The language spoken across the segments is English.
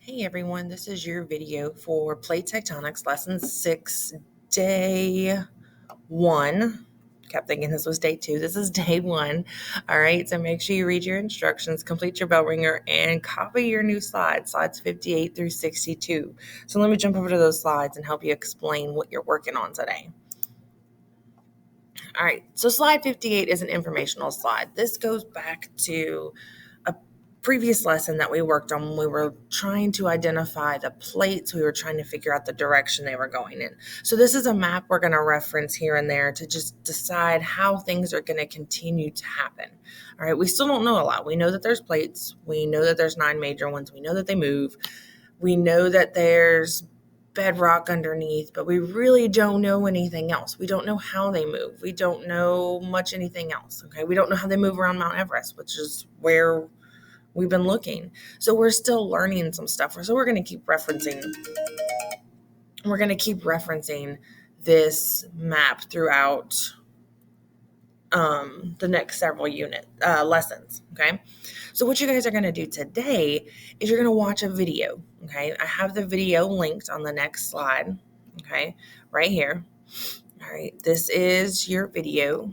Hey everyone, this is your video for Plate Tectonics Lesson 6, Day 1. Kept thinking this was Day 2. This is Day 1. All right, so make sure you read your instructions, complete your bell ringer, and copy your new slides 58 through 62. So let me jump over to those slides and help you explain what you're working on today. All right, so slide 58 is an informational slide. This goes back to a previous lesson that we worked on when we were trying to identify the plates. We were trying to figure out the direction they were going in. So this is a map we're going to reference here and there to just decide how things are going to continue to happen. All right, we still don't know a lot. We know that there's plates. We know that there's 9 major ones. We know that they move. We know that there's bedrock underneath, but we really don't know anything else. We don't know how they move. We don't know much anything else. Okay. We don't know how they move around Mount Everest, which is where we've been looking. So we're still learning some stuff. So we're going to keep referencing. We're going to keep referencing this map throughout the next several lessons. Okay. So what you guys are going to do today is you're going to watch a video. Okay. I have the video linked on the next slide. Okay. Right here. All right. This is your video.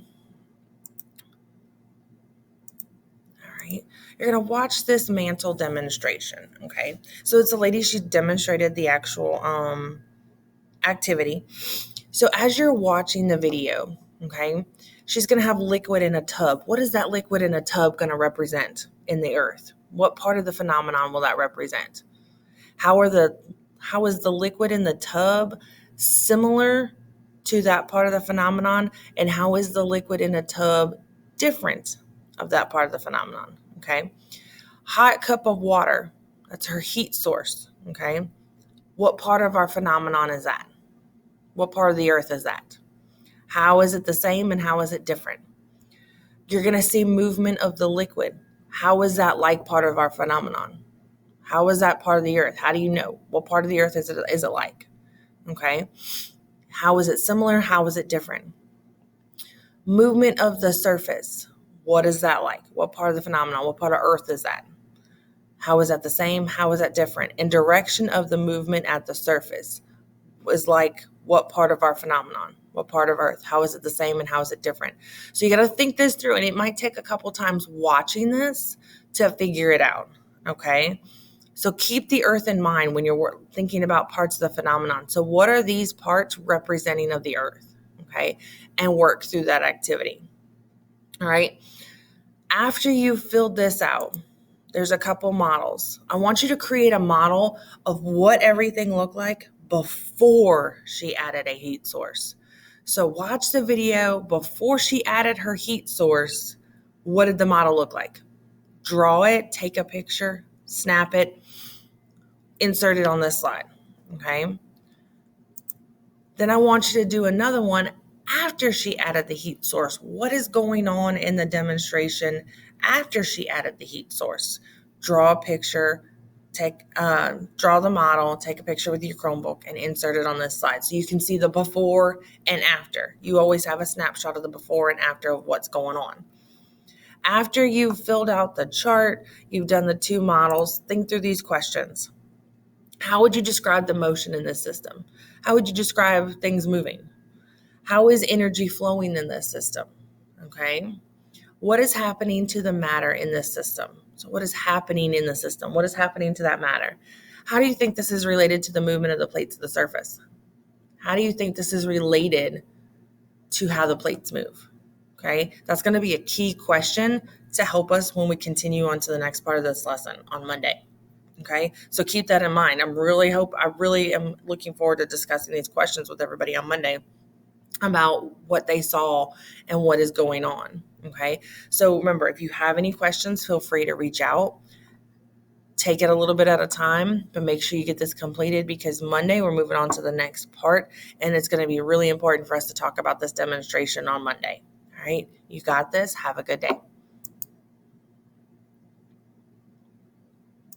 All right. You're going to watch this mantle demonstration. Okay. So it's a lady, she demonstrated the actual activity. So as you're watching the video, okay, she's going to have liquid in a tub. What is that liquid in a tub going to represent in the earth? What part of the phenomenon will that represent? How is the liquid in the tub similar to that part of the phenomenon? And how is the liquid in a tub different of that part of the phenomenon? Okay. Hot cup of water. That's her heat source. Okay. What part of our phenomenon is that? What part of the earth is that? How is it the same and how is it different? You're going to see movement of the liquid. How is that like part of our phenomenon? How is that part of the earth? How do you know? What part of the earth is it like? Okay. How is it similar? How is it different? Movement of the surface. What is that like? What part of the phenomenon? What part of earth is that? How is that the same? How is that different? And direction of the movement at the surface is like what part of our phenomenon? What part of earth? How is it the same and how is it different? So you got to think this through, and it might take a couple times watching this to figure it out. Okay. So keep the earth in mind when you're thinking about parts of the phenomenon. So what are these parts representing of the earth? Okay. And work through that activity. All right. After you've filled this out, there's a couple models. I want you to create a model of what everything looked like before she added a heat source. So watch the video before she added her heat source. What did the model look like? Draw it, take a picture, snap it, insert it on this slide. Okay. Then I want you to do another one after she added the heat source. What is going on in the demonstration after she added the heat source? Draw a picture, draw the model, take a picture with your Chromebook and insert it on this slide. So you can see the before and after. You always have a snapshot of the before and after of what's going on. After you've filled out the chart, you've done the 2 models, think through these questions. How would you describe the motion in this system? How would you describe things moving? How is energy flowing in this system? Okay. What is happening to the matter in this system? So what is happening in the system? What is happening to that matter? How do you think this is related to the movement of the plates of the surface? How do you think this is related to how the plates move? Okay. That's going to be a key question to help us when we continue on to the next part of this lesson on Monday. Okay, so keep that in mind. I really am looking forward to discussing these questions with everybody on Monday about what they saw and what is going on. Okay, so remember, if you have any questions, feel free to reach out. Take it a little bit at a time, but make sure you get this completed because Monday we're moving on to the next part, and it's going to be really important for us to talk about this demonstration on Monday. All right, you got this. Have a good day.